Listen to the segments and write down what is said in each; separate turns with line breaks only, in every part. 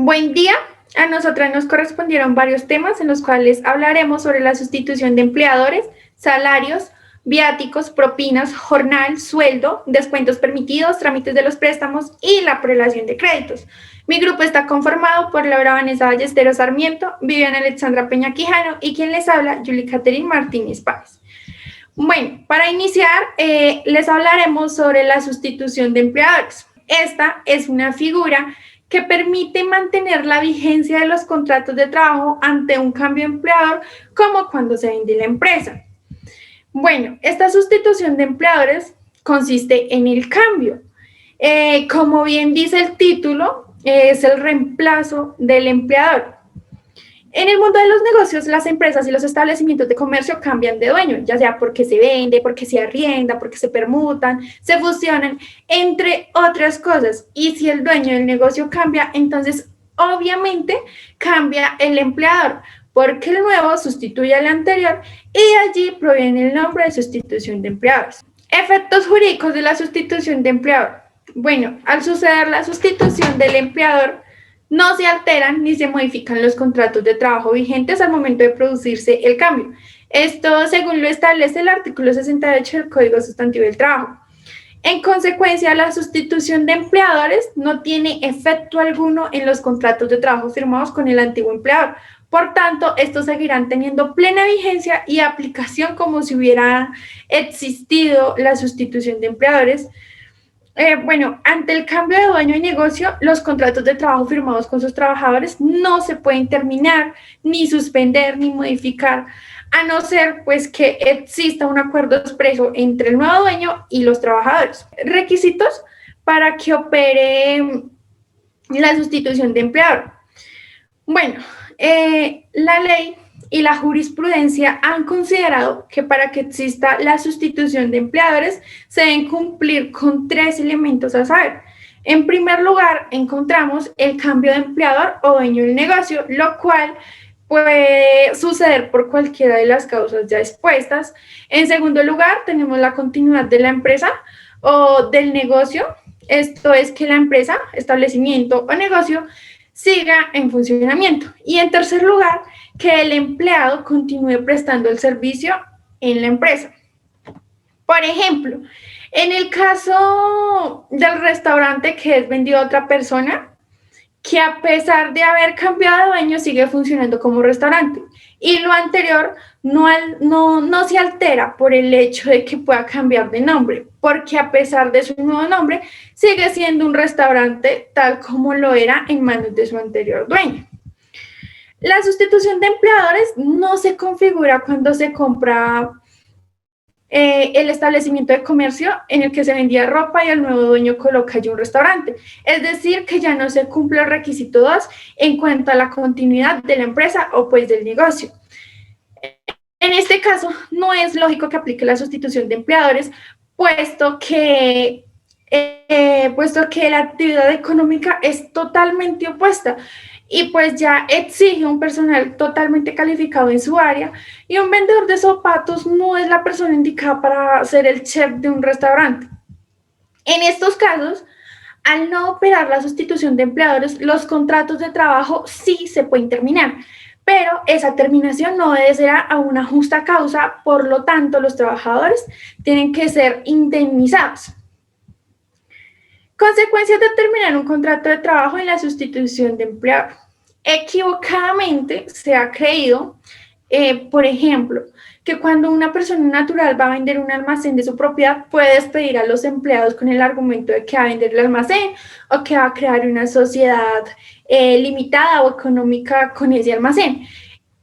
Buen día. A nosotras nos correspondieron varios temas en los cuales hablaremos sobre la sustitución de empleadores, salarios, viáticos, propinas, jornal, sueldo, descuentos permitidos, trámites de los préstamos y la prelación de créditos. Mi grupo está conformado por Laura Vanessa Ballesteros Sarmiento, Viviana Alexandra Peña Quijano y quien les habla, Julie Catherine Martínez Páez. Bueno, para iniciar, les hablaremos sobre la sustitución de empleadores. Esta es una figura que permite mantener la vigencia de los contratos de trabajo ante un cambio de empleador, como cuando se vende la empresa. Bueno, esta sustitución de empleadores consiste en el cambio. Como bien dice el título, es el reemplazo del empleador. En el mundo de los negocios, las empresas y los establecimientos de comercio cambian de dueño, ya sea porque se vende, porque se arrienda, porque se permutan, se fusionan, entre otras cosas. Y si el dueño del negocio cambia, entonces obviamente cambia el empleador, porque el nuevo sustituye al anterior y allí proviene el nombre de sustitución de empleadores. Efectos jurídicos de la sustitución de empleador. Bueno, al suceder la sustitución del empleador, no se alteran ni se modifican los contratos de trabajo vigentes al momento de producirse el cambio. Esto según lo establece el artículo 68 del Código Sustantivo del Trabajo. En consecuencia, la sustitución de empleadores no tiene efecto alguno en los contratos de trabajo firmados con el antiguo empleador. Por tanto, estos seguirán teniendo plena vigencia y aplicación como si hubiera existido la sustitución de empleadores. Ante el cambio de dueño de negocio, los contratos de trabajo firmados con sus trabajadores no se pueden terminar, ni suspender, ni modificar, a no ser pues que exista un acuerdo expreso entre el nuevo dueño y los trabajadores. Requisitos para que opere la sustitución de empleador. Bueno, la ley y la jurisprudencia han considerado que para que exista la sustitución de empleadores se deben cumplir con 3 elementos a saber. En primer lugar, encontramos el cambio de empleador o dueño del negocio, lo cual puede suceder por cualquiera de las causas ya expuestas. En segundo lugar, tenemos la continuidad de la empresa o del negocio. Esto es que la empresa, establecimiento o negocio siga en funcionamiento. Y en tercer lugar, que el empleado continúe prestando el servicio en la empresa. Por ejemplo, en el caso del restaurante que es vendido a otra persona, que a pesar de haber cambiado de dueño sigue funcionando como restaurante. Y lo anterior no se altera por el hecho de que pueda cambiar de nombre, porque a pesar de su nuevo nombre, sigue siendo un restaurante tal como lo era en manos de su anterior dueño. La sustitución de empleadores no se configura cuando se compra el establecimiento de comercio en el que se vendía ropa y el nuevo dueño coloca allí un restaurante. Es decir, que ya no se cumple el requisito 2 en cuanto a la continuidad de la empresa o pues del negocio. En este caso, no es lógico que aplique la sustitución de empleadores, puesto que la actividad económica es totalmente opuesta y pues ya exige un personal totalmente calificado en su área y un vendedor de zapatos no es la persona indicada para ser el chef de un restaurante. En estos casos, al no operar la sustitución de empleadores, los contratos de trabajo sí se pueden terminar, pero esa terminación no debe ser a una justa causa, por lo tanto, los trabajadores tienen que ser indemnizados. Consecuencias de terminar un contrato de trabajo en la sustitución de empleador. Equivocadamente se ha creído, por ejemplo, que cuando una persona natural va a vender un almacén de su propiedad, puede despedir a los empleados con el argumento de que va a vender el almacén o que va a crear una sociedad limitada o económica con ese almacén.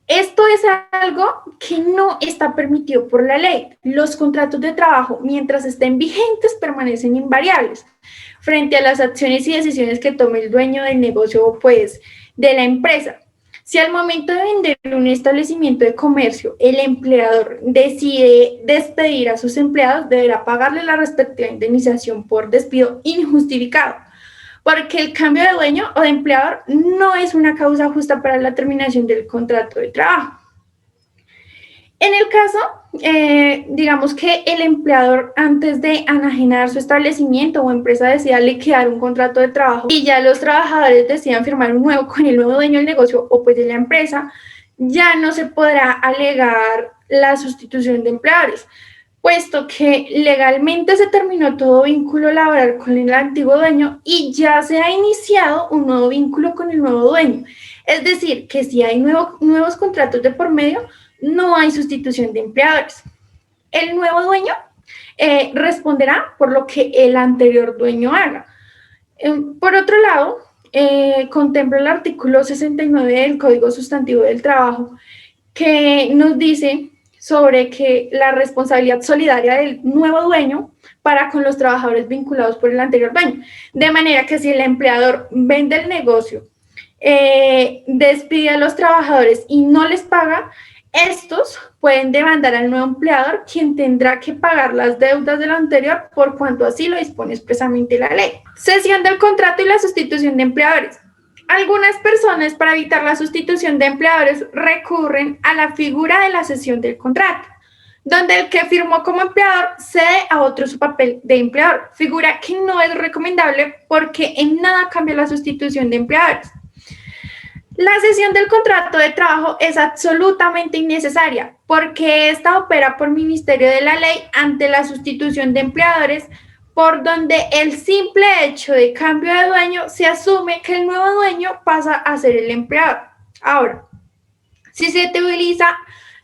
Esto es algo que no está permitido por la ley. Los contratos de trabajo, mientras estén vigentes, permanecen invariables frente a las acciones y decisiones que tome el dueño del negocio, pues, de la empresa. Si al momento de vender un establecimiento de comercio, el empleador decide despedir a sus empleados, deberá pagarle la respectiva indemnización por despido injustificado, porque el cambio de dueño o de empleador no es una causa justa para la terminación del contrato de trabajo. En el caso, digamos que el empleador antes de enajenar su establecimiento o empresa decida liquidar un contrato de trabajo y ya los trabajadores decidan firmar un nuevo con el nuevo dueño del negocio o pues de la empresa, ya no se podrá alegar la sustitución de empleadores, puesto que legalmente se terminó todo vínculo laboral con el antiguo dueño y ya se ha iniciado un nuevo vínculo con el nuevo dueño. Es decir, que si hay nuevos contratos de por medio, no hay sustitución de empleadores. El nuevo dueño responderá por lo que el anterior dueño haga. Por otro lado, contempla el artículo 69 del Código Sustantivo del Trabajo, que nos dice sobre que la responsabilidad solidaria del nuevo dueño para con los trabajadores vinculados por el anterior dueño. De manera que si el empleador vende el negocio, despide a los trabajadores y no les paga, estos pueden demandar al nuevo empleador, quien tendrá que pagar las deudas del anterior por cuanto así lo dispone expresamente la ley. Cesión del contrato y la sustitución de empleadores. Algunas personas, para evitar la sustitución de empleadores, recurren a la figura de la cesión del contrato, donde el que firmó como empleador cede a otro su papel de empleador, figura que no es recomendable porque en nada cambia la sustitución de empleadores. La cesión del contrato de trabajo es absolutamente innecesaria porque esta opera por ministerio de la ley ante la sustitución de empleadores, por donde el simple hecho de cambio de dueño se asume que el nuevo dueño pasa a ser el empleador. Ahora, si se utiliza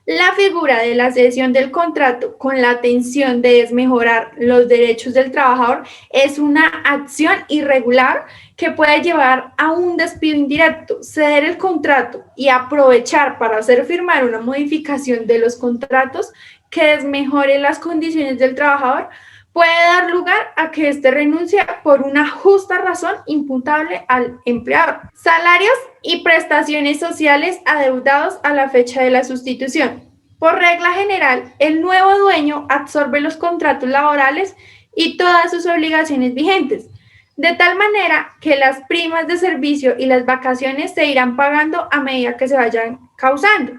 la figura de la cesión del contrato con la intención de desmejorar los derechos del trabajador, es una acción irregular que puede llevar a un despido indirecto. Ceder el contrato y aprovechar para hacer firmar una modificación de los contratos que desmejore las condiciones del trabajador puede dar lugar a que éste renuncie por una justa razón imputable al empleador. Salarios y prestaciones sociales adeudados a la fecha de la sustitución. Por regla general, el nuevo dueño absorbe los contratos laborales y todas sus obligaciones vigentes, de tal manera que las primas de servicio y las vacaciones se irán pagando a medida que se vayan causando.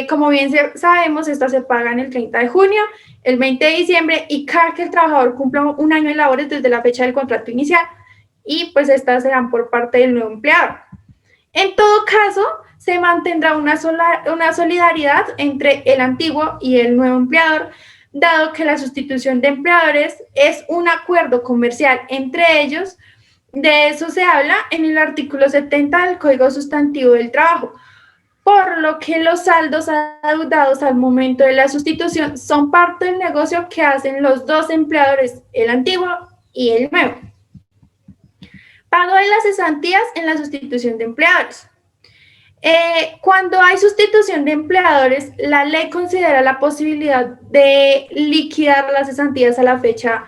Como bien sabemos, estas se pagan el 30 de junio, el 20 de diciembre y cada que el trabajador cumpla un año de labores desde la fecha del contrato inicial, y pues estas serán por parte del nuevo empleador. En todo caso, se mantendrá una solidaridad entre el antiguo y el nuevo empleador, dado que la sustitución de empleadores es un acuerdo comercial entre ellos. De eso se habla en el artículo 70 del Código Sustantivo del Trabajo, por lo que los saldos adeudados al momento de la sustitución son parte del negocio que hacen los dos empleadores, el antiguo y el nuevo. Pago de las cesantías en la sustitución de empleadores. Cuando hay sustitución de empleadores, la ley considera la posibilidad de liquidar las cesantías a la fecha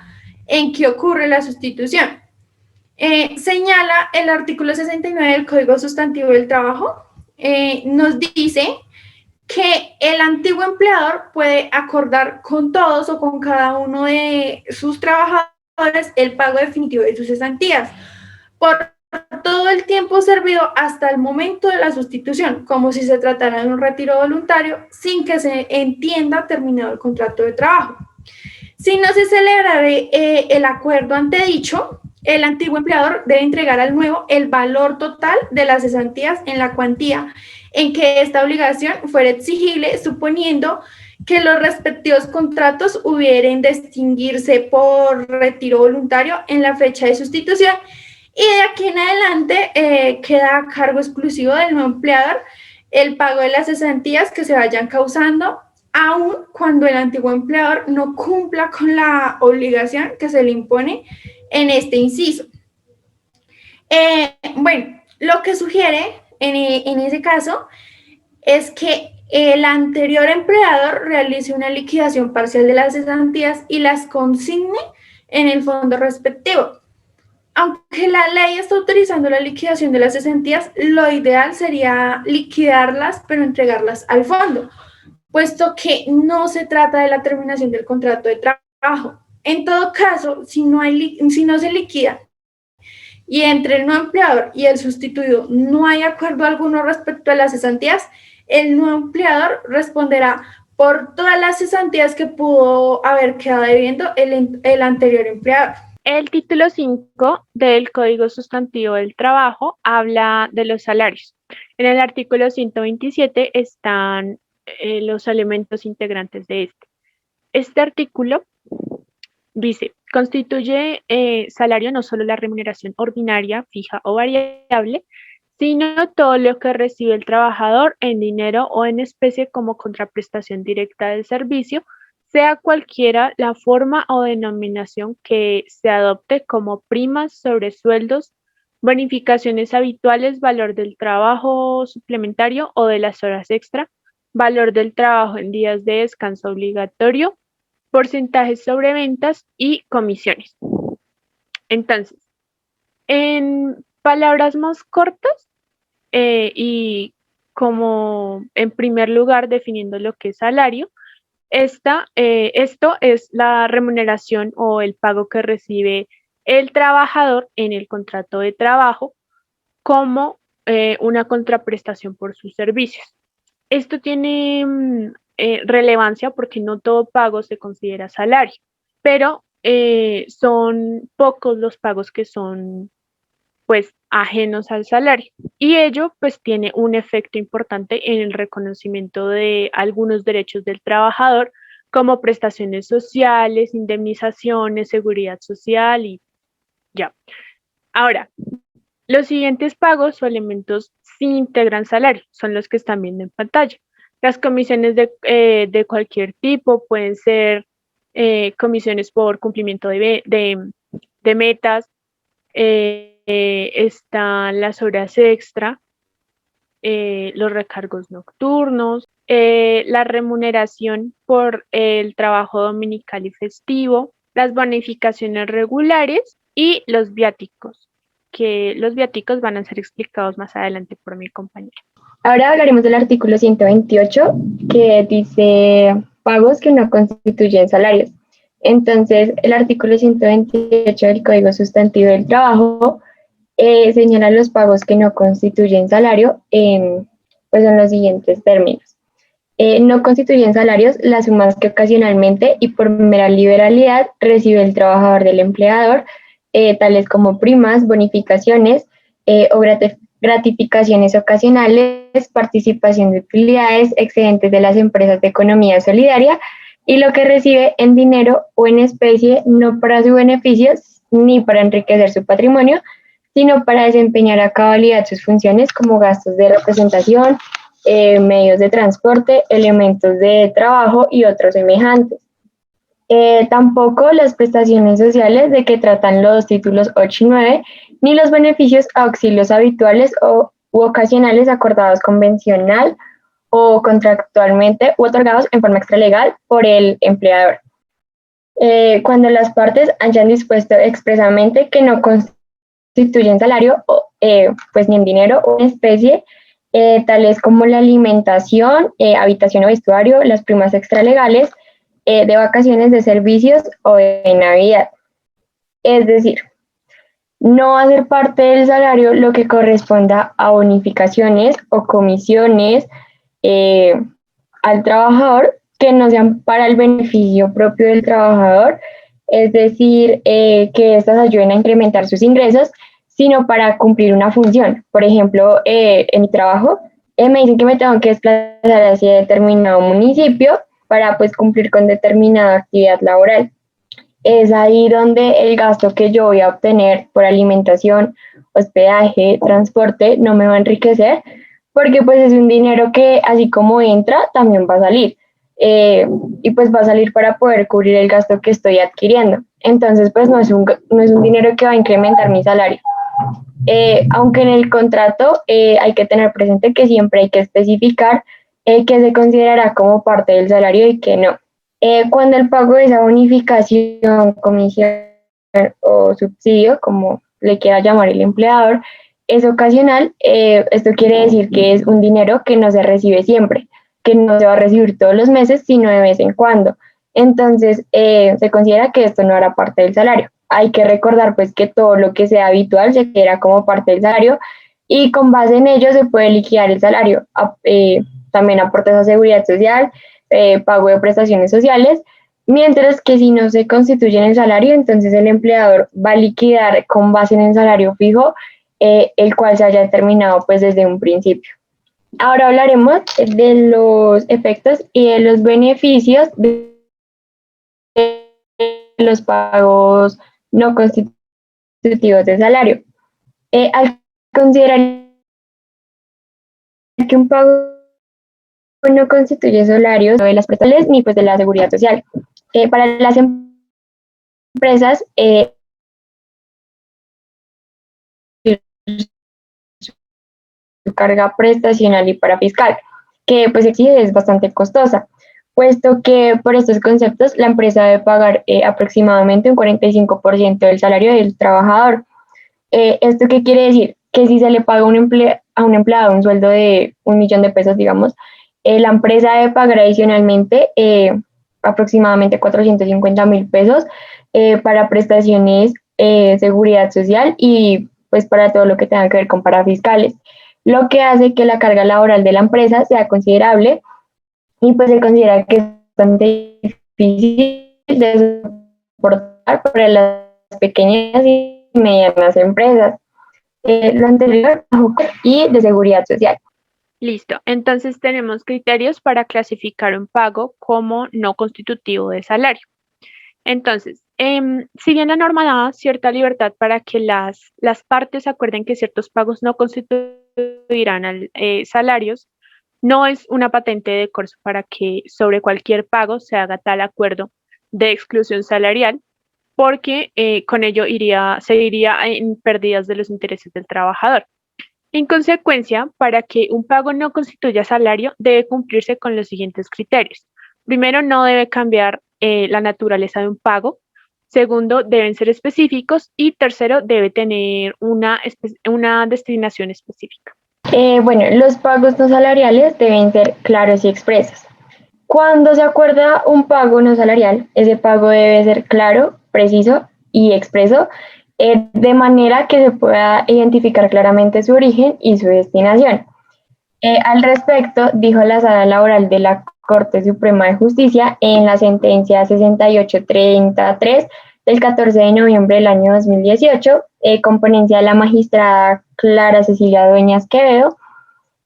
en que ocurre la sustitución. Señala el artículo 69 del Código Sustantivo del Trabajo, nos dice que el antiguo empleador puede acordar con todos o con cada uno de sus trabajadores el pago definitivo de sus cesantías por todo el tiempo servido hasta el momento de la sustitución, como si se tratara de un retiro voluntario sin que se entienda terminado el contrato de trabajo. Si no se celebrara el acuerdo antedicho, el antiguo empleador debe entregar al nuevo el valor total de las cesantías en la cuantía en que esta obligación fuera exigible, suponiendo que los respectivos contratos hubieran de extinguirse por retiro voluntario en la fecha de sustitución, y de aquí en adelante queda a cargo exclusivo del nuevo empleador el pago de las cesantías que se vayan causando, aun cuando el antiguo empleador no cumpla con la obligación que se le impone en este inciso. Bueno, lo que sugiere en ese caso es que el anterior empleador realice una liquidación parcial de las cesantías y las consigne en el fondo respectivo. Aunque la ley está autorizando la liquidación de las cesantías, lo ideal sería liquidarlas, pero entregarlas al fondo, puesto que no se trata de la terminación del contrato de trabajo. En todo caso, si no se liquida y entre el nuevo empleador y el sustituido no hay acuerdo alguno respecto a las cesantías, el nuevo empleador responderá por todas las cesantías que pudo haber quedado debiendo el anterior empleador.
El título 5 del Código Sustantivo del Trabajo habla de los salarios. En el artículo 127 están los elementos integrantes de este. Este artículo dice, constituye salario no solo la remuneración ordinaria, fija o variable, sino todo lo que recibe el trabajador en dinero o en especie como contraprestación directa del servicio, sea cualquiera la forma o denominación que se adopte como primas sobre sueldos, bonificaciones habituales, valor del trabajo suplementario o de las horas extra, valor del trabajo en días de descanso obligatorio, porcentajes sobre ventas y comisiones. Entonces, en palabras más cortas y como en primer lugar definiendo lo que es salario, esto es la remuneración o el pago que recibe el trabajador en el contrato de trabajo como una contraprestación por sus servicios. Esto tiene relevancia porque no todo pago se considera salario, pero son pocos los pagos que son pues ajenos al salario y ello pues tiene un efecto importante en el reconocimiento de algunos derechos del trabajador como prestaciones sociales, indemnizaciones, seguridad social y ya. Ahora, los siguientes pagos o elementos sí integran salario, son los que están viendo en pantalla. Las comisiones de cualquier tipo pueden ser comisiones por cumplimiento de metas, están las horas extra, los recargos nocturnos, la remuneración por el trabajo dominical y festivo, las bonificaciones regulares y los viáticos, que los viáticos van a ser explicados más adelante por mi compañera.
Ahora hablaremos del artículo 128 que dice pagos que no constituyen salarios. Entonces, el artículo 128 del Código Sustantivo del Trabajo señala los pagos que no constituyen salario, pues en los siguientes términos. No constituyen salarios las sumas que ocasionalmente y por mera liberalidad recibe el trabajador del empleador, tales como primas, bonificaciones o gratificaciones ocasionales, participación de utilidades, excedentes de las empresas de economía solidaria y lo que recibe en dinero o en especie, no para su beneficio ni para enriquecer su patrimonio, sino para desempeñar a cabalidad sus funciones como gastos de representación, medios de transporte, elementos de trabajo y otros semejantes. Tampoco las prestaciones sociales de que tratan los títulos 8 y 9, ni los beneficios a auxilios habituales u ocasionales acordados convencional o contractualmente u otorgados en forma extralegal por el empleador. Cuando las partes hayan dispuesto expresamente que no constituyen salario, pues ni en dinero o en especie, tales como la alimentación, habitación o vestuario, las primas extralegales, de vacaciones, de servicios o de Navidad. Es decir, no hacer parte del salario lo que corresponda a bonificaciones o comisiones al trabajador que no sean para el beneficio propio del trabajador, es decir, que estas ayuden a incrementar sus ingresos, sino para cumplir una función. Por ejemplo, en mi trabajo, me dicen que me tengo que desplazar hacia determinado municipio para pues cumplir con determinada actividad laboral. Es ahí donde el gasto que yo voy a obtener por alimentación, hospedaje, transporte, no me va a enriquecer, porque pues es un dinero que así como entra, también va a salir. Y pues va a salir para poder cubrir el gasto que estoy adquiriendo. Entonces pues no es un dinero que va a incrementar mi salario. Aunque en el contrato hay que tener presente que siempre hay que especificar que se considerará como parte del salario y que no. Cuando el pago de esa bonificación, comisión o subsidio, como le quiera llamar el empleador, es ocasional, esto quiere decir que es un dinero que no se recibe siempre, que no se va a recibir todos los meses, sino de vez en cuando. Entonces, se considera que esto no hará parte del salario. Hay que recordar pues que todo lo que sea habitual se queda como parte del salario y con base en ello se puede liquidar el salario. También aportes a seguridad social, pago de prestaciones sociales, mientras que si no se constituye en el salario, entonces el empleador va a liquidar con base en el salario fijo, el cual se haya determinado pues desde un principio. Ahora hablaremos de los efectos y de los beneficios de los pagos no constitutivos de salario. Al considerar que un pago no constituye salarios de las prestaciones ni pues de la seguridad social. Para las empresas, su carga prestacional y parafiscal, que pues exige es bastante costosa, puesto que por estos conceptos la empresa debe pagar aproximadamente un 45% del salario del trabajador. ¿Esto qué quiere decir? Que si se le paga a un empleado un sueldo de 1.000.000 de pesos, digamos, la empresa debe pagar adicionalmente aproximadamente 450.000 pesos para prestaciones, seguridad social y pues para todo lo que tenga que ver con parafiscales, lo que hace que la carga laboral de la empresa sea considerable y pues se considera que es bastante difícil de soportar para las pequeñas y medianas empresas. Lo anterior y de seguridad social.
Listo, entonces tenemos criterios para clasificar un pago como no constitutivo de salario. Entonces, si bien la norma da cierta libertad para que las partes acuerden que ciertos pagos no constituirán salarios, no es una patente de corso para que sobre cualquier pago se haga tal acuerdo de exclusión salarial, porque con ello se iría en pérdidas de los intereses del trabajador. En consecuencia, para que un pago no constituya salario, debe cumplirse con los siguientes criterios. Primero, no debe cambiar la naturaleza de un pago. Segundo, deben ser específicos. Y tercero, debe tener una destinación específica.
Bueno, los pagos no salariales deben ser claros y expresos. Cuando se acuerda un pago no salarial, ese pago debe ser claro, preciso y expreso, de manera que se pueda identificar claramente su origen y su destinación. Al respecto, dijo la Sala Laboral de la Corte Suprema de Justicia en la sentencia 6833 del 14 de noviembre del año 2018, con ponencia de la magistrada Clara Cecilia Dueñas Quevedo,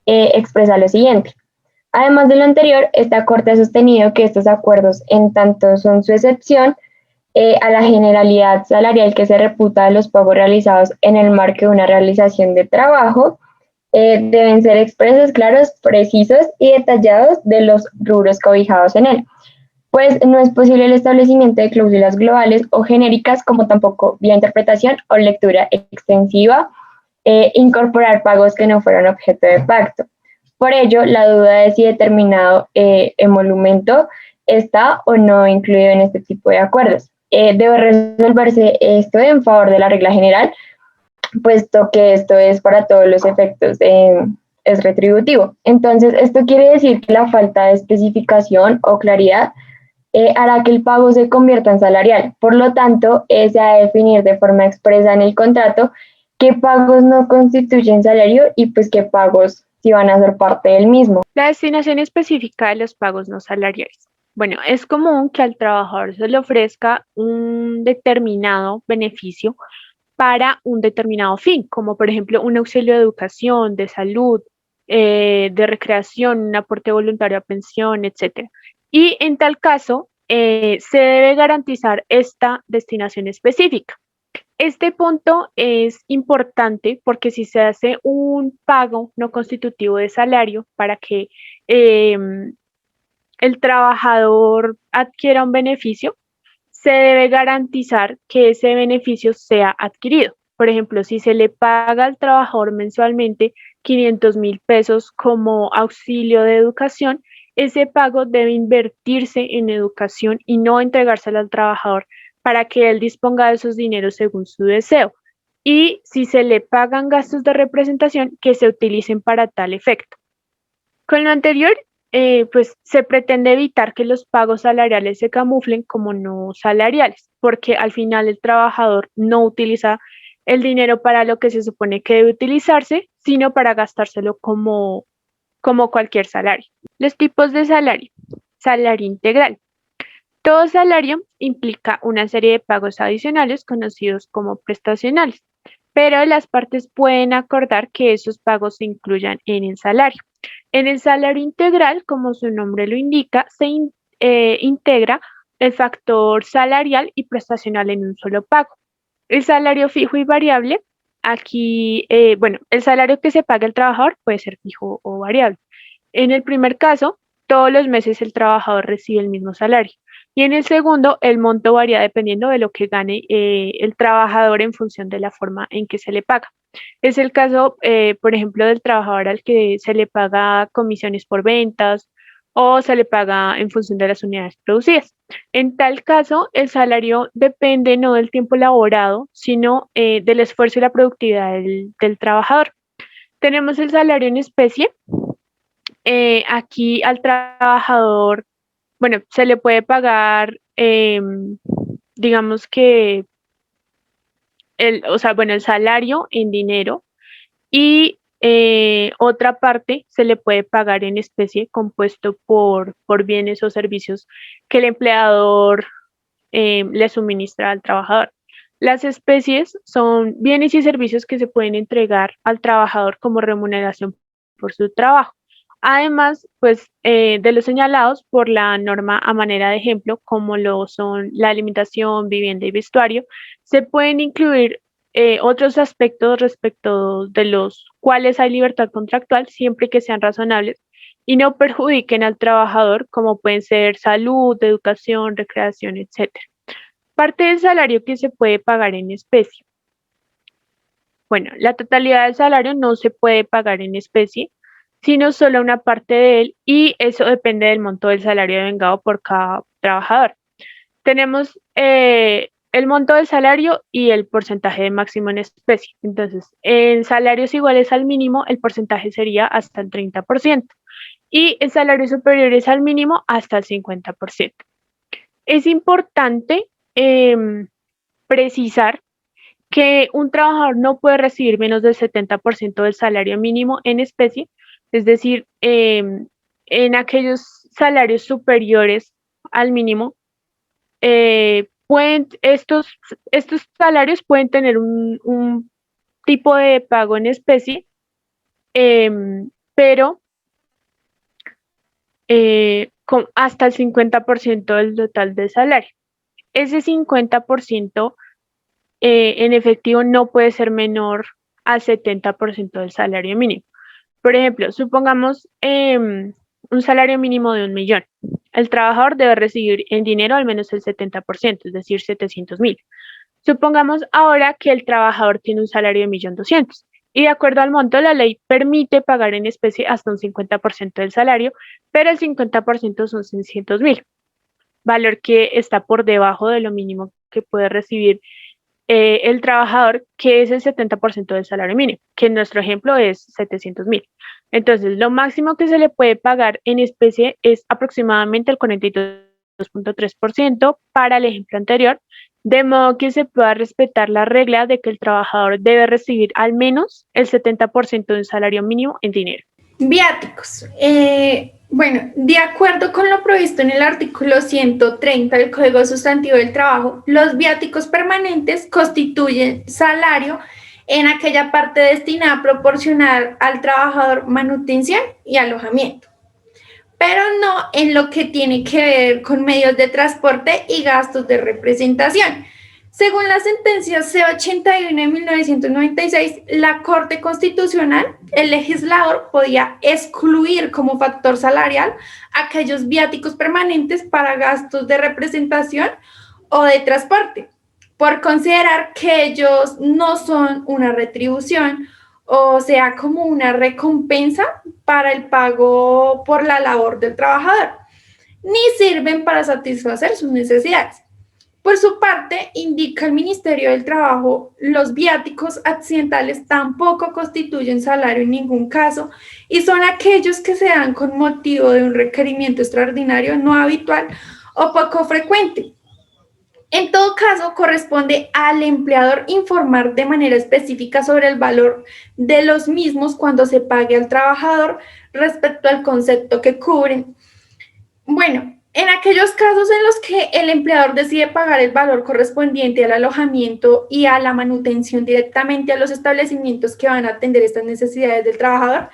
expresa lo siguiente. Además de lo anterior, esta Corte ha sostenido que estos acuerdos, en tanto son su excepción a la generalidad salarial que se reputa de los pagos realizados en el marco de una realización de trabajo, deben ser expresos, claros, precisos y detallados de los rubros cobijados en él, pues no es posible el establecimiento de cláusulas globales o genéricas, como tampoco vía interpretación o lectura extensiva, incorporar pagos que no fueron objeto de pacto. Por ello, la duda de si determinado emolumento está o no incluido en este tipo de acuerdos. Debe resolverse esto en favor de la regla general, puesto que esto es para todos los efectos, es retributivo. Entonces, esto quiere decir que la falta de especificación o claridad hará que el pago se convierta en salarial. Por lo tanto, se ha de definir de forma expresa en el contrato qué pagos no constituyen salario y pues qué pagos sí van a ser parte del mismo.
La destinación específica de los pagos no salariales. Bueno, es común que al trabajador se le ofrezca un determinado beneficio para un determinado fin, como por ejemplo un auxilio de educación, de salud, de recreación, un aporte voluntario a pensión, etc. Y en tal caso, se debe garantizar esta destinación específica. Este punto es importante porque si se hace un pago no constitutivo de salario para que el trabajador adquiera un beneficio, se debe garantizar que ese beneficio sea adquirido. Por ejemplo, si se le paga al trabajador mensualmente 500.000 pesos como auxilio de educación, ese pago debe invertirse en educación y no entregárselo al trabajador para que él disponga de esos dineros según su deseo. Y si se le pagan gastos de representación, que se utilicen para tal efecto. Con lo anterior, pues se pretende evitar que los pagos salariales se camuflen como no salariales, porque al final el trabajador no utiliza el dinero para lo que se supone que debe utilizarse, sino para gastárselo como cualquier salario. Los tipos de salario. salario integral. Todo salario implica una serie de pagos adicionales conocidos como prestacionales, pero las partes pueden acordar que esos pagos se incluyan en el salario. En el salario integral, como su nombre lo indica, integra el factor salarial y prestacional en un solo pago. El salario fijo y variable, aquí, bueno, el salario que se paga el trabajador puede ser fijo o variable. En el primer caso, todos los meses el trabajador recibe el mismo salario. Y en el segundo, el monto varía dependiendo de lo que gane el trabajador en función de la forma en que se le paga. Es el caso, por ejemplo, del trabajador al que se le paga comisiones por ventas o se le paga en función de las unidades producidas. En tal caso, el salario depende no del tiempo laborado, sino del esfuerzo y la productividad del trabajador. Tenemos el salario en especie. Aquí al trabajador, bueno, se le puede pagar, digamos que, el salario en dinero y otra parte se le puede pagar en especie compuesto por bienes o servicios que el empleador le suministra al trabajador. Las especies son bienes y servicios que se pueden entregar al trabajador como remuneración por su trabajo. Además, pues, de los señalados por la norma a manera de ejemplo, como lo son la alimentación, vivienda y vestuario, se pueden incluir otros aspectos respecto de los cuales hay libertad contractual siempre que sean razonables y no perjudiquen al trabajador, como pueden ser salud, educación, recreación, etcétera. Parte del salario que se puede pagar en especie. Bueno, la totalidad del salario no se puede pagar en especie, sino solo una parte de él, y eso depende del monto del salario devengado por cada trabajador. Tenemos el monto del salario y el porcentaje de máximo en especie. Entonces, en salarios iguales al mínimo, el porcentaje sería hasta el 30%, y en salarios superiores al mínimo hasta el 50%. Es importante precisar que un trabajador no puede recibir menos del 70% del salario mínimo en especie, es decir, en aquellos salarios superiores al mínimo, estos salarios pueden tener un tipo de pago en especie, pero con hasta el 50% del total del salario. Ese 50% en efectivo no puede ser menor al 70% del salario mínimo. Por ejemplo, supongamos un salario mínimo de 1.000.000. El trabajador debe recibir en dinero al menos el 70%, es decir, 700.000. Supongamos ahora que el trabajador tiene un salario de 1.200.000 y de acuerdo al monto, la ley permite pagar en especie hasta un 50% del salario, pero el 50% son 600.000, valor que está por debajo de lo mínimo que puede recibir el trabajador, que es el 70% del salario mínimo, que en nuestro ejemplo es 700.000. Entonces, lo máximo que se le puede pagar en especie es aproximadamente el 42.3% para el ejemplo anterior, de modo que se pueda respetar la regla de que el trabajador debe recibir al menos el 70% del salario mínimo en dinero.
Viáticos. Bueno, de acuerdo con lo previsto en el artículo 130 del Código Sustantivo del Trabajo, los viáticos permanentes constituyen salario en aquella parte destinada a proporcionar al trabajador manutención y alojamiento, pero no en lo que tiene que ver con medios de transporte y gastos de representación. Según la sentencia C81 de 1996, la Corte Constitucional, el legislador podía excluir como factor salarial aquellos viáticos permanentes para gastos de representación o de transporte, por considerar que ellos no son una retribución, o sea, como una recompensa para el pago por la labor del trabajador, ni sirven para satisfacer sus necesidades. Por su parte, indica el Ministerio del Trabajo, los viáticos accidentales tampoco constituyen salario en ningún caso y son aquellos que se dan con motivo de un requerimiento extraordinario, no habitual o poco frecuente. En todo caso, corresponde al empleador informar de manera específica sobre el valor de los mismos cuando se pague al trabajador respecto al concepto que cubren. Bueno, en aquellos casos en los que el empleador decide pagar el valor correspondiente al alojamiento y a la manutención directamente a los establecimientos que van a atender estas necesidades del trabajador,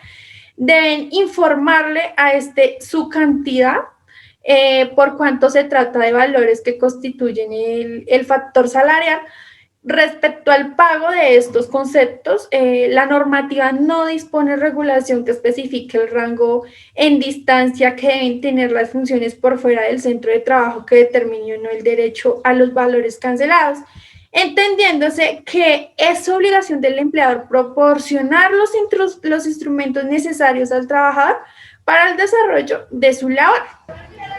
deben informarle a su cantidad por cuánto se trata de valores que constituyen el factor salarial. Respecto al pago de estos conceptos, la normativa no dispone regulación que especifique el rango en distancia que deben tener las funciones por fuera del centro de trabajo que determine o no el derecho a los valores cancelados, entendiéndose que es obligación del empleador proporcionar los instrumentos necesarios al trabajador para el desarrollo de su labor.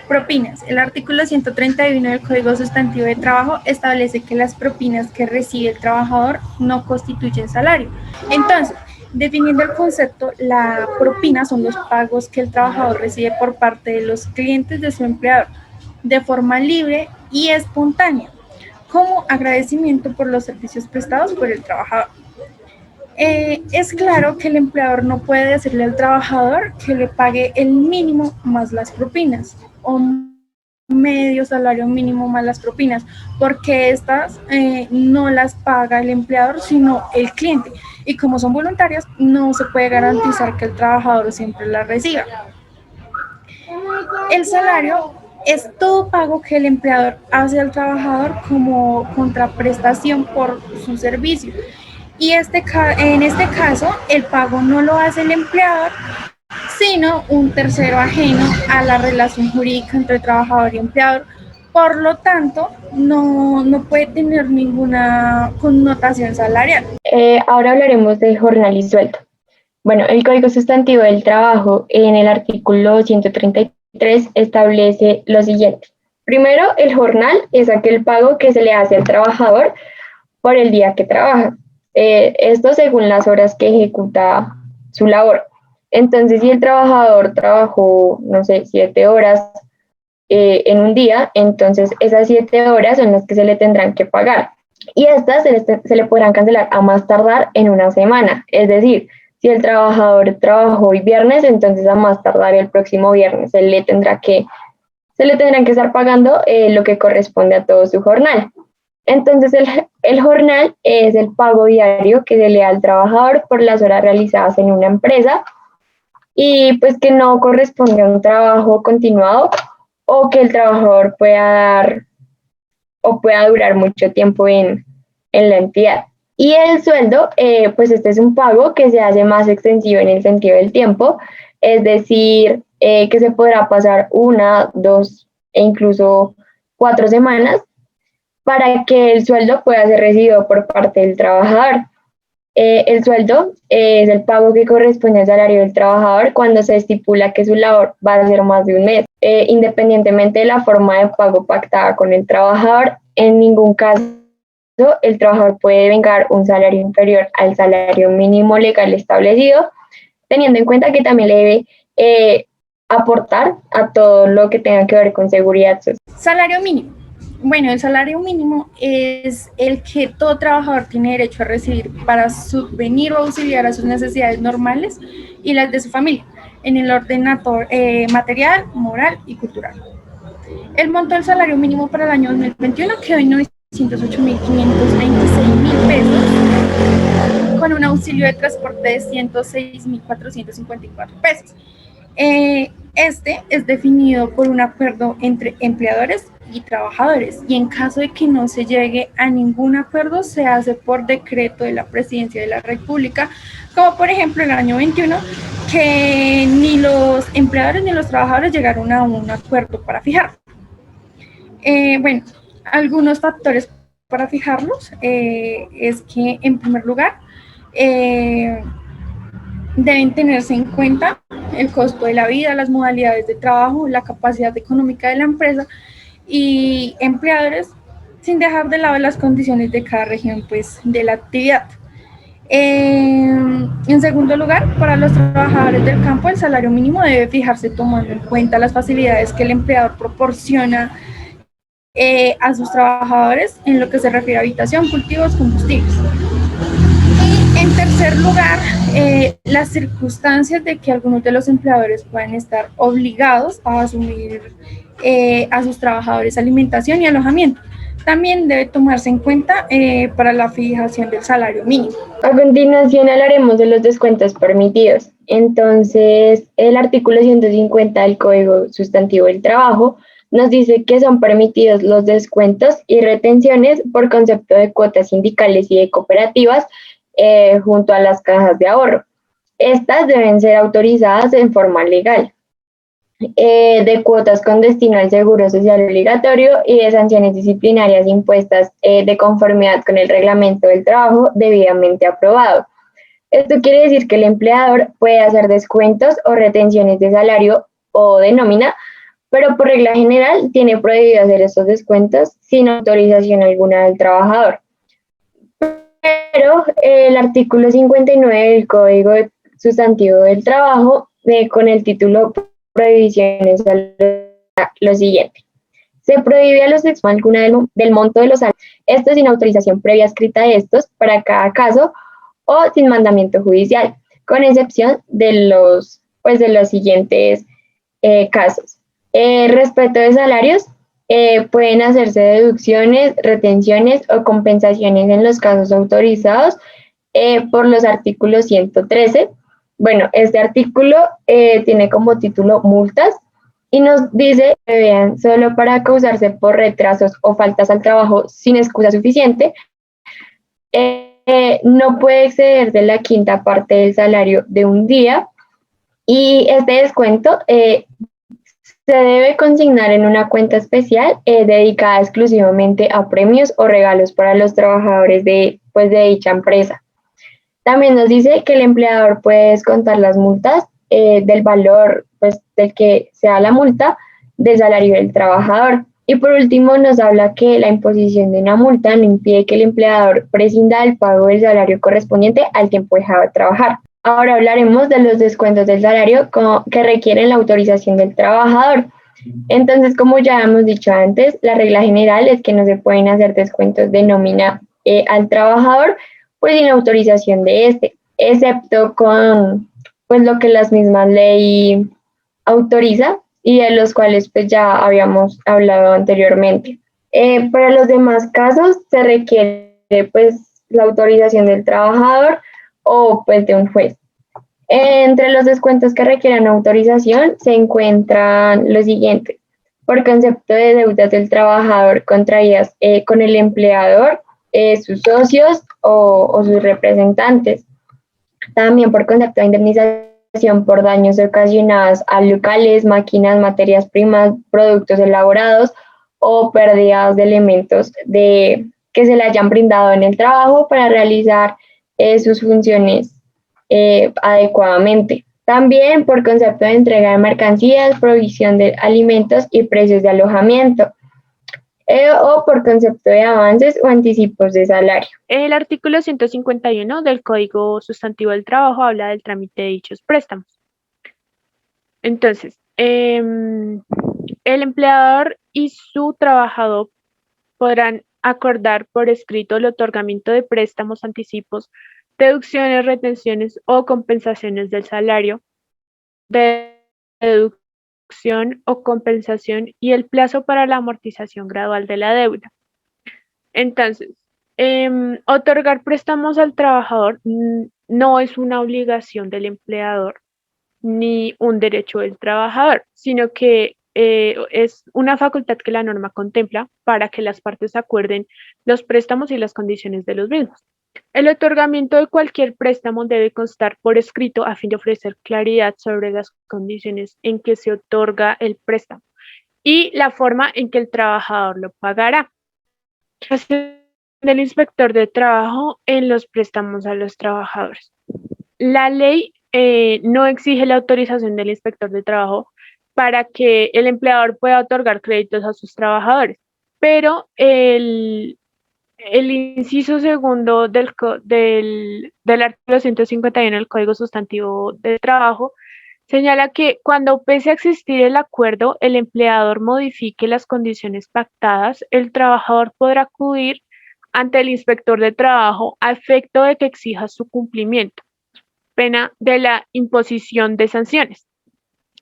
Propinas. El artículo 131 del Código Sustantivo de Trabajo establece que las propinas que recibe el trabajador no constituyen salario. Entonces, definiendo el concepto, la propina son los pagos que el trabajador recibe por parte de los clientes de su empleador de forma libre y espontánea, como agradecimiento por los servicios prestados por el trabajador. Es claro que el empleador no puede decirle al trabajador que le pague el mínimo más las propinas o medio salario mínimo más las propinas, porque estas no las paga el empleador, sino el cliente. Y como son voluntarias, no se puede garantizar que el trabajador siempre las reciba. El salario es todo pago que el empleador hace al trabajador como contraprestación por su servicio. Y en este caso, el pago no lo hace el empleador, sino un tercero ajeno a la relación jurídica entre trabajador y empleador. Por lo tanto, no puede tener ninguna connotación salarial.
Ahora hablaremos de jornal y sueldo. Bueno, el Código Sustantivo del Trabajo en el artículo 133 establece lo siguiente. Primero, el jornal es aquel pago que se le hace al trabajador por el día que trabaja. Esto según las horas que ejecuta su labor. Entonces, si el trabajador trabajó, no sé, 7 horas en un día, entonces esas 7 horas son las que se le tendrán que pagar. Y estas se le podrán cancelar a más tardar en una semana. Es decir, si el trabajador trabajó hoy viernes, entonces a más tardar el próximo viernes se le tendrán que estar pagando lo que corresponde a todo su jornal. Entonces, el jornal es el pago diario que se le da al trabajador por las horas realizadas en una empresa y pues que no corresponde a un trabajo continuado o que el trabajador pueda durar mucho tiempo en la entidad. Y el sueldo, pues este es un pago que se hace más extensivo en el sentido del tiempo, es decir, que se podrá pasar 1, 2 e incluso 4 semanas para que el sueldo pueda ser recibido por parte del trabajador. El sueldo es el pago que corresponde al salario del trabajador cuando se estipula que su labor va a ser más de un mes. Independientemente de la forma de pago pactada con el trabajador, en ningún caso el trabajador puede vengar un salario inferior al salario mínimo legal establecido, teniendo en cuenta que también le debe aportar a todo lo que tenga que ver con seguridad social.
Salario mínimo. Bueno, el salario mínimo es el que todo trabajador tiene derecho a recibir para subvenir o auxiliar a sus necesidades normales y las de su familia, en el orden material, moral y cultural. El monto del salario mínimo para el año 2021 quedó en 908.526.000 pesos, con un auxilio de transporte de 106.454 pesos. Este es definido por un acuerdo entre empleadores y trabajadores, y en caso de que no se llegue a ningún acuerdo, se hace por decreto de la Presidencia de la República, como por ejemplo el año 21, que ni los empleadores ni los trabajadores llegaron a un acuerdo para fijarlo. Bueno, algunos factores para fijarlos es que, en primer lugar, deben tenerse en cuenta el costo de la vida, las modalidades de trabajo, la capacidad económica de la empresa y empleadores, sin dejar de lado las condiciones de cada región pues, de la actividad. En segundo lugar, para los trabajadores del campo, el salario mínimo debe fijarse tomando en cuenta las facilidades que el empleador proporciona a sus trabajadores en lo que se refiere a habitación, cultivos, combustibles. Y en tercer lugar, las circunstancias de que algunos de los empleadores pueden estar obligados a asumir a sus trabajadores alimentación y alojamiento. También debe tomarse en cuenta para la fijación del salario mínimo.
A continuación hablaremos de los descuentos permitidos. Entonces, el artículo 150 del Código Sustantivo del Trabajo nos dice que son permitidos los descuentos y retenciones por concepto de cuotas sindicales y de cooperativas junto a las cajas de ahorro. Estas deben ser autorizadas en forma legal, de cuotas con destino al seguro social obligatorio y de sanciones disciplinarias impuestas de conformidad con el reglamento del trabajo debidamente aprobado. Esto quiere decir que el empleador puede hacer descuentos o retenciones de salario o de nómina, pero por regla general tiene prohibido hacer estos descuentos sin autorización alguna del trabajador. Pero el artículo 59 del Código Sustantivo del Trabajo, con el título Prohibiciones, lo siguiente. Se prohíbe a los extranjeros alguna del monto de los salarios, esto sin autorización previa escrita de estos para cada caso o sin mandamiento judicial, con excepción de los siguientes casos. Respecto de salarios, pueden hacerse deducciones, retenciones o compensaciones en los casos autorizados por los artículos 113. Bueno, este artículo tiene como título multas y nos dice que vean solo para causarse por retrasos o faltas al trabajo sin excusa suficiente, no puede exceder de la quinta parte del salario de un día y este descuento se debe consignar en una cuenta especial dedicada exclusivamente a premios o regalos para los trabajadores de dicha empresa. También nos dice que el empleador puede descontar las multas del valor del que sea la multa del salario del trabajador. Y por último nos habla que la imposición de una multa no impide que el empleador prescinda del pago del salario correspondiente al tiempo dejado de trabajar. Ahora hablaremos de los descuentos del salario que requieren la autorización del trabajador. Entonces, como ya hemos dicho antes, la regla general es que no se pueden hacer descuentos de nómina al trabajador sin autorización de este, excepto con lo que las mismas ley autoriza y de los cuales ya habíamos hablado anteriormente. Para los demás casos se requiere la autorización del trabajador o de un juez. Entre los descuentos que requieran autorización se encuentran los siguientes: por concepto de deudas del trabajador contraídas con el empleador, sus socios o sus representantes. También por concepto de indemnización por daños ocasionados a locales, máquinas, materias primas, productos elaborados o pérdidas de elementos que se le hayan brindado en el trabajo para realizar sus funciones adecuadamente. También por concepto de entrega de mercancías, provisión de alimentos y precios de alojamiento. O por concepto de avances o anticipos de salario.
El artículo 151 del Código Sustantivo del Trabajo habla del trámite de dichos préstamos. Entonces, el empleador y su trabajador podrán acordar por escrito el otorgamiento de préstamos, anticipos, deducciones, retenciones o compensaciones del salario, de deducción o compensación y el plazo para la amortización gradual de la deuda. Entonces, otorgar préstamos al trabajador no es una obligación del empleador ni un derecho del trabajador, sino que es una facultad que la norma contempla para que las partes acuerden los préstamos y las condiciones de los mismos. El otorgamiento de cualquier préstamo debe constar por escrito a fin de ofrecer claridad sobre las condiciones en que se otorga el préstamo y la forma en que el trabajador lo pagará. Del inspector de trabajo en los préstamos a los trabajadores. La ley no exige la autorización del inspector de trabajo para que el empleador pueda otorgar créditos a sus trabajadores, pero el inciso segundo del artículo 151 del Código Sustantivo del Trabajo señala que cuando pese a existir el acuerdo, el empleador modifique las condiciones pactadas, el trabajador podrá acudir ante el inspector de trabajo a efecto de que exija su cumplimiento, pena de la imposición de sanciones.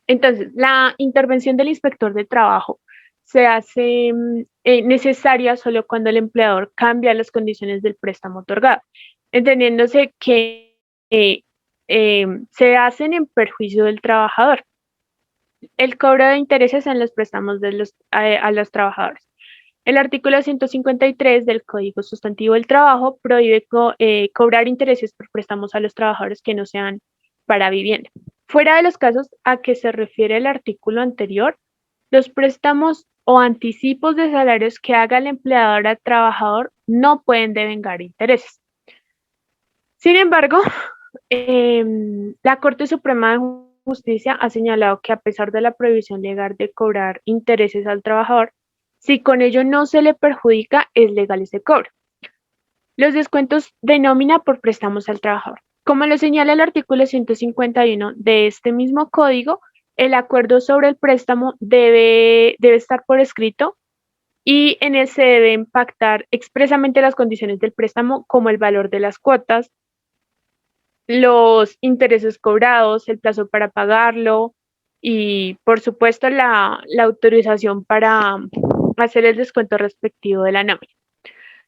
Entonces, la intervención del inspector de trabajo se hace necesaria solo cuando el empleador cambia las condiciones del préstamo otorgado, entendiéndose que se hacen en perjuicio del trabajador. El cobro de intereses en los préstamos a los trabajadores. El artículo 153 del Código Sustantivo del Trabajo prohíbe cobrar intereses por préstamos a los trabajadores que no sean para vivienda. Fuera de los casos a que se refiere el artículo anterior, los préstamos o anticipos de salarios que haga el empleador al trabajador no pueden devengar intereses. Sin embargo, la Corte Suprema de Justicia ha señalado que a pesar de la prohibición legal de cobrar intereses al trabajador, si con ello no se le perjudica, es legal ese cobro. Los descuentos de nómina por préstamos al trabajador. Como lo señala el artículo 151 de este mismo código, el acuerdo sobre el préstamo debe estar por escrito y en él se deben pactar expresamente las condiciones del préstamo, como el valor de las cuotas, los intereses cobrados, el plazo para pagarlo y, por supuesto, la autorización para hacer el descuento respectivo de la nómina.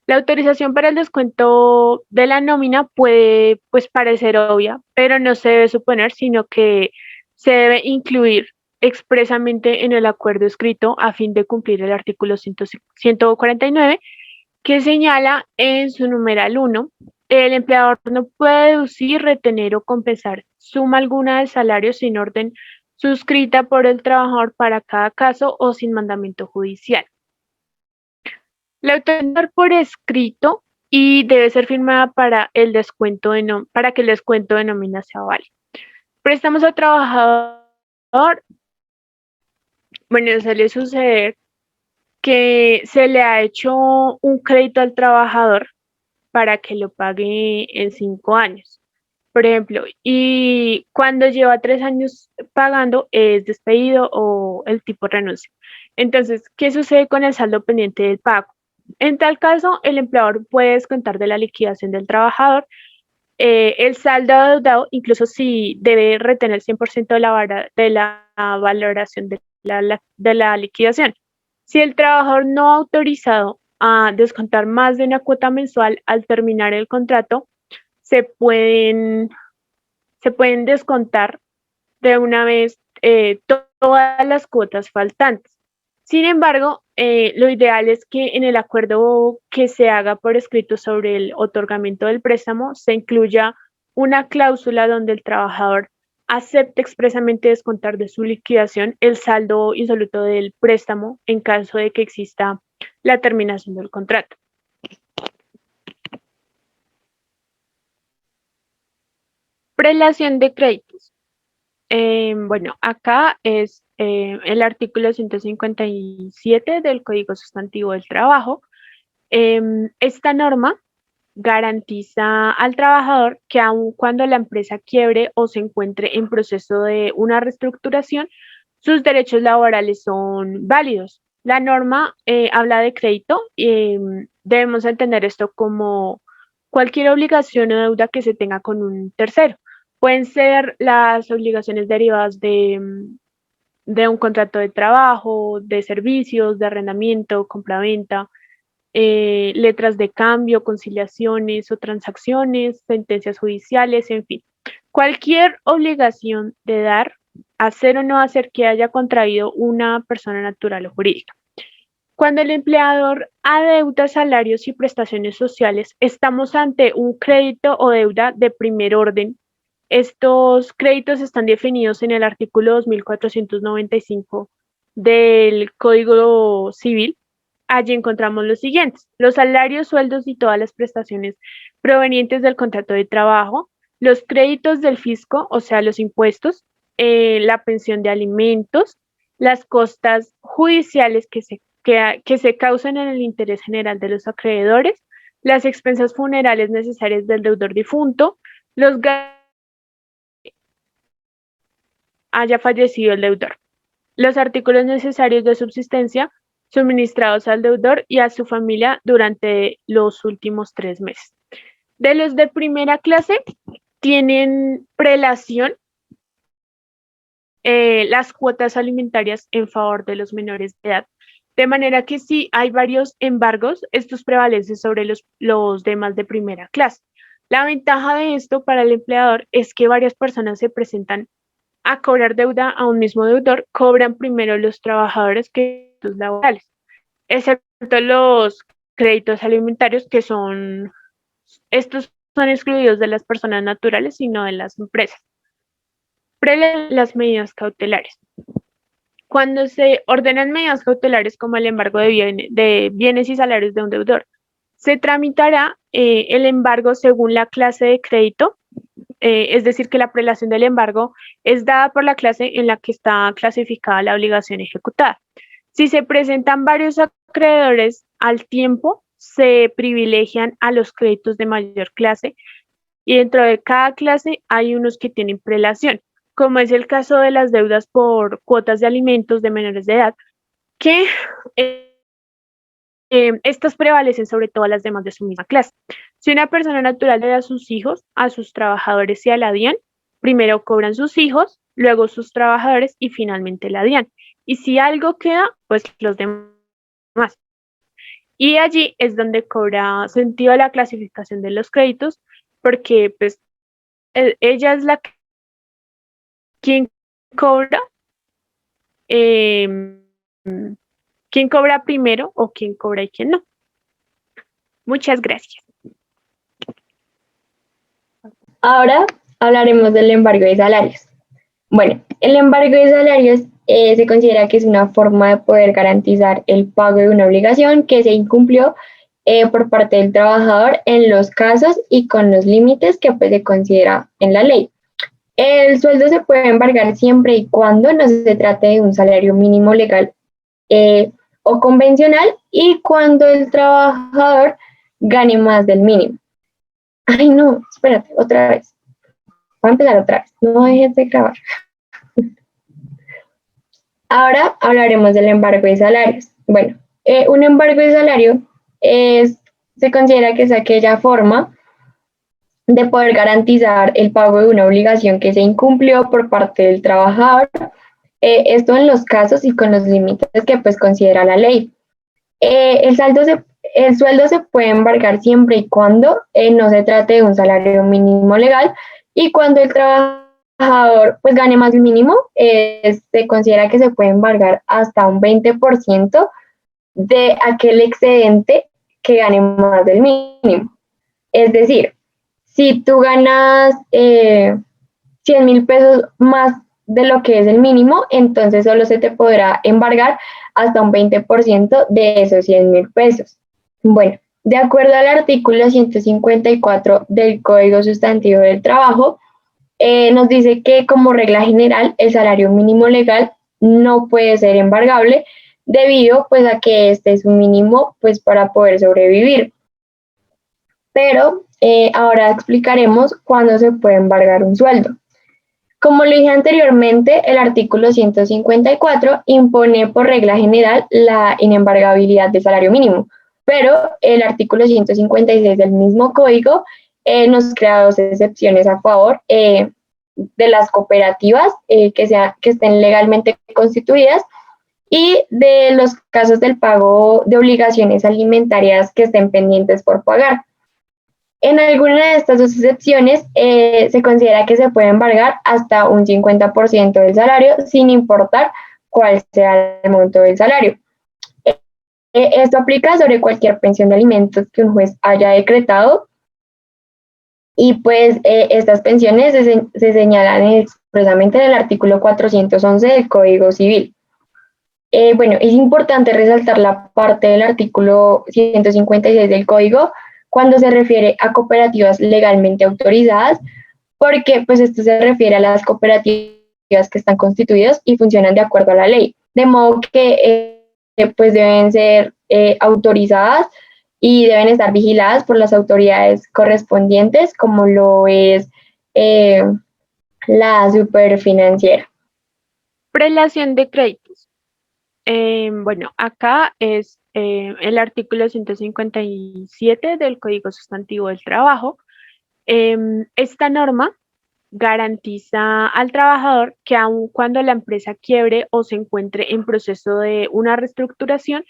La autorización para el descuento de la nómina puede, pues, parecer obvia, pero no se debe suponer, sino que se debe incluir expresamente en el acuerdo escrito a fin de cumplir el artículo 149, que señala en su numeral 1, el empleador no puede deducir, retener o compensar suma alguna del salario sin orden suscrita por el trabajador para cada caso o sin mandamiento judicial. La autorización por escrito y debe ser firmada para que el descuento de nómina sea válido. Préstamos al trabajador. Bueno, suele suceder que se le ha hecho un crédito al trabajador para que lo pague en 5 años, por ejemplo, y cuando lleva 3 años pagando es despedido o el tipo renuncia. Entonces, ¿qué sucede con el saldo pendiente del pago? En tal caso, el empleador puede descontar de la liquidación del trabajador el saldo adeudado, incluso si debe retener 100% de la valoración de la liquidación. Si el trabajador no ha autorizado a descontar más de una cuota mensual al terminar el contrato, se pueden descontar de una vez todas las cuotas faltantes. Sin embargo, lo ideal es que en el acuerdo que se haga por escrito sobre el otorgamiento del préstamo se incluya una cláusula donde el trabajador acepte expresamente descontar de su liquidación el saldo insoluto del préstamo en caso de que exista la terminación del contrato. Prelación de créditos. Bueno, acá es el artículo 157 del Código Sustantivo del Trabajo. Esta norma garantiza al trabajador que aun cuando la empresa quiebre o se encuentre en proceso de una reestructuración, sus derechos laborales son válidos. La norma habla de crédito y debemos entender esto como cualquier obligación o deuda que se tenga con un tercero. Pueden ser las obligaciones derivadas de un contrato de trabajo, de servicios, de arrendamiento, compraventa, letras de cambio, conciliaciones o transacciones, sentencias judiciales, en fin. Cualquier obligación de dar, hacer o no hacer que haya contraído una persona natural o jurídica. Cuando el empleador adeuda salarios y prestaciones sociales, estamos ante un crédito o deuda de primer orden. Estos créditos están definidos en el artículo 2495 del Código Civil. Allí encontramos los siguientes: los salarios, sueldos y todas las prestaciones provenientes del contrato de trabajo, los créditos del fisco, o sea, los impuestos, la pensión de alimentos, las costas judiciales que se causan en el interés general de los acreedores, las expensas funerales necesarias del deudor difunto, los gastos haya fallecido el deudor. Los artículos necesarios de subsistencia suministrados al deudor y a su familia durante los últimos 3 meses. De los de primera clase, tienen prelación las cuotas alimentarias en favor de los menores de edad. De manera que si hay varios embargos, estos prevalecen sobre los demás de primera clase. La ventaja de esto para el empleador es que varias personas se presentan a cobrar deuda a un mismo deudor, cobran primero los trabajadores que los laborales, excepto los créditos alimentarios estos son excluidos de las personas naturales y no de las empresas. Las medidas cautelares. Cuando se ordenan medidas cautelares como el embargo de bienes y salarios de un deudor, se tramitará el embargo según la clase de crédito, es decir, que la prelación del embargo es dada por la clase en la que está clasificada la obligación ejecutada. Si se presentan varios acreedores al tiempo, se privilegian a los créditos de mayor clase y dentro de cada clase hay unos que tienen prelación, como es el caso de las deudas por cuotas de alimentos de menores de edad, que estas prevalecen sobre todas las demás de su misma clase. Si una persona natural le da a sus hijos, a sus trabajadores y a la DIAN, primero cobran sus hijos, luego sus trabajadores y finalmente la DIAN. Y si algo queda, pues los demás. Y allí es donde cobra sentido la clasificación de los créditos, porque pues ella es quien cobra, quién cobra primero o quién cobra y quién no. Muchas gracias.
Ahora hablaremos del embargo de salarios. Bueno, el embargo de salarios se considera que es una forma de poder garantizar el pago de una obligación que se incumplió por parte del trabajador en los casos y con los límites que pues, se considera en la ley. El sueldo se puede embargar siempre y cuando no se trate de un salario mínimo legal o convencional y cuando el trabajador gane más del mínimo. Ay, no, espérate, otra vez. Voy a empezar otra vez. No dejes de grabar. Ahora hablaremos del embargo de salarios. Bueno, un embargo de salario se considera que es aquella forma de poder garantizar el pago de una obligación que se incumplió por parte del trabajador, esto en los casos y con los límites que pues considera la ley. El sueldo se puede embargar siempre y cuando no se trate de un salario mínimo legal y cuando el trabajador pues gane más del mínimo, se considera que se puede embargar hasta un 20% de aquel excedente que gane más del mínimo. Es decir, si tú ganas 100,000 pesos más de lo que es el mínimo, entonces solo se te podrá embargar hasta un 20% de esos 100,000 pesos. Bueno, de acuerdo al artículo 154 del Código Sustantivo del Trabajo, nos dice que como regla general el salario mínimo legal no puede ser embargable debido pues a que este es un mínimo pues para poder sobrevivir. Pero ahora explicaremos cuándo se puede embargar un sueldo. Como lo dije anteriormente, el artículo 154 impone por regla general la inembargabilidad del salario mínimo, pero el artículo 156 del mismo código nos crea dos excepciones a favor de las cooperativas que estén legalmente constituidas y de los casos del pago de obligaciones alimentarias que estén pendientes por pagar. En alguna de estas dos excepciones se considera que se puede embargar hasta un 50% del salario sin importar cuál sea el monto del salario. Esto aplica sobre cualquier pensión de alimentos que un juez haya decretado y pues estas pensiones se señalan expresamente en el artículo 411 del Código Civil. Bueno, es importante resaltar la parte del artículo 156 del Código cuando se refiere a cooperativas legalmente autorizadas, porque pues esto se refiere a las cooperativas que están constituidas y funcionan de acuerdo a la ley, de modo que pues deben ser autorizadas y deben estar vigiladas por las autoridades correspondientes, como lo es la superfinanciera.
Prelación de créditos. Bueno, acá es el artículo 157 del Código Sustantivo del Trabajo. Esta norma garantiza al trabajador que aun cuando la empresa quiebre o se encuentre en proceso de una reestructuración,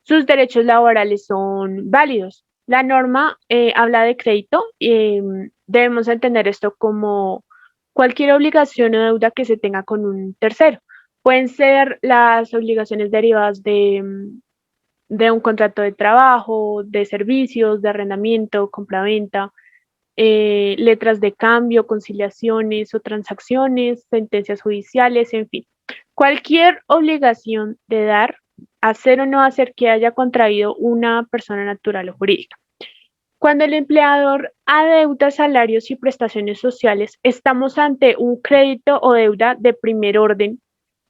sus derechos laborales son válidos. La norma habla de crédito y debemos entender esto como cualquier obligación o deuda que se tenga con un tercero. Pueden ser las obligaciones derivadas de un contrato de trabajo, de servicios, de arrendamiento, compraventa, letras de cambio, conciliaciones o transacciones, sentencias judiciales, en fin. Cualquier obligación de dar, hacer o no hacer que haya contraído una persona natural o jurídica. Cuando el empleador adeuda salarios y prestaciones sociales, estamos ante un crédito o deuda de primer orden.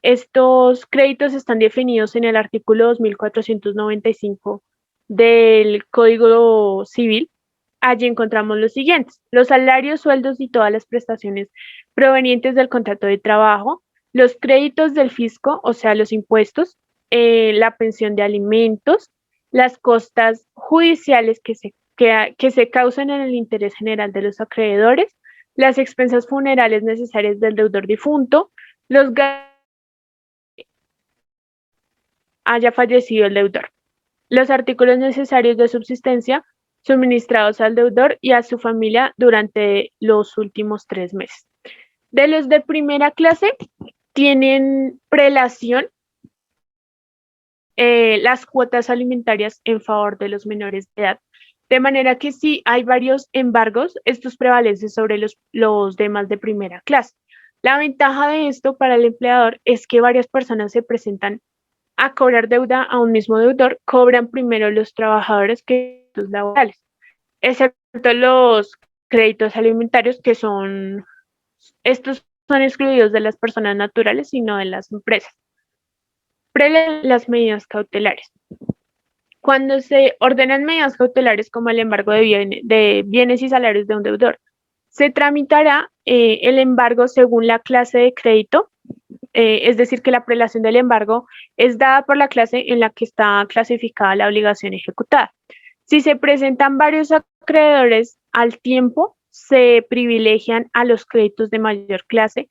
Estos créditos están definidos en el artículo 2495 del Código Civil. Allí encontramos los siguientes: los salarios, sueldos y todas las prestaciones provenientes del contrato de trabajo, los créditos del fisco, o sea, los impuestos, la pensión de alimentos, las costas judiciales que se causan en el interés general de los acreedores, las expensas funerales necesarias del deudor difunto, los gastos haya fallecido el deudor, los artículos necesarios de subsistencia suministrados al deudor y a su familia durante los últimos 3 meses. De los de primera clase tienen prelación las cuotas alimentarias en favor de los menores de edad. De manera que si hay varios embargos, estos prevalecen sobre los demás de primera clase. La ventaja de esto para el empleador es que varias personas se presentan a cobrar deuda a un mismo deudor, cobran primero los trabajadores que los laborales, excepto los créditos alimentarios estos son excluidos de las personas naturales y no de las empresas. Las medidas cautelares. Cuando se ordenan medidas cautelares como el embargo de bienes y salarios de un deudor, se tramitará el embargo según la clase de crédito, es decir, que la prelación del embargo es dada por la clase en la que está clasificada la obligación ejecutada. Si se presentan varios acreedores al tiempo, se privilegian a los créditos de mayor clase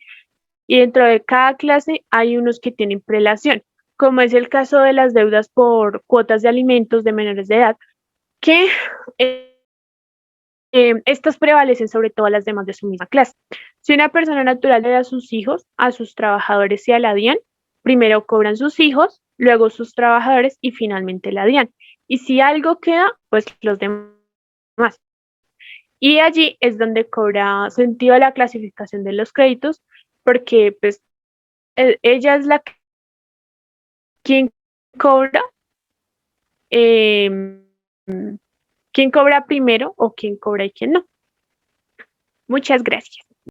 y dentro de cada clase hay unos que tienen prelación, como es el caso de las deudas por cuotas de alimentos de menores de edad, que estas prevalecen sobre todas las demás de su misma clase. Si una persona natural debe a sus hijos, a sus trabajadores y a la DIAN, primero cobran sus hijos, luego sus trabajadores y finalmente la DIAN. Y si algo queda, pues los demás. Y allí es donde cobra sentido la clasificación de los créditos, porque pues ella es quien cobra, eh, quién cobra primero o quién cobra y quién no. Muchas gracias.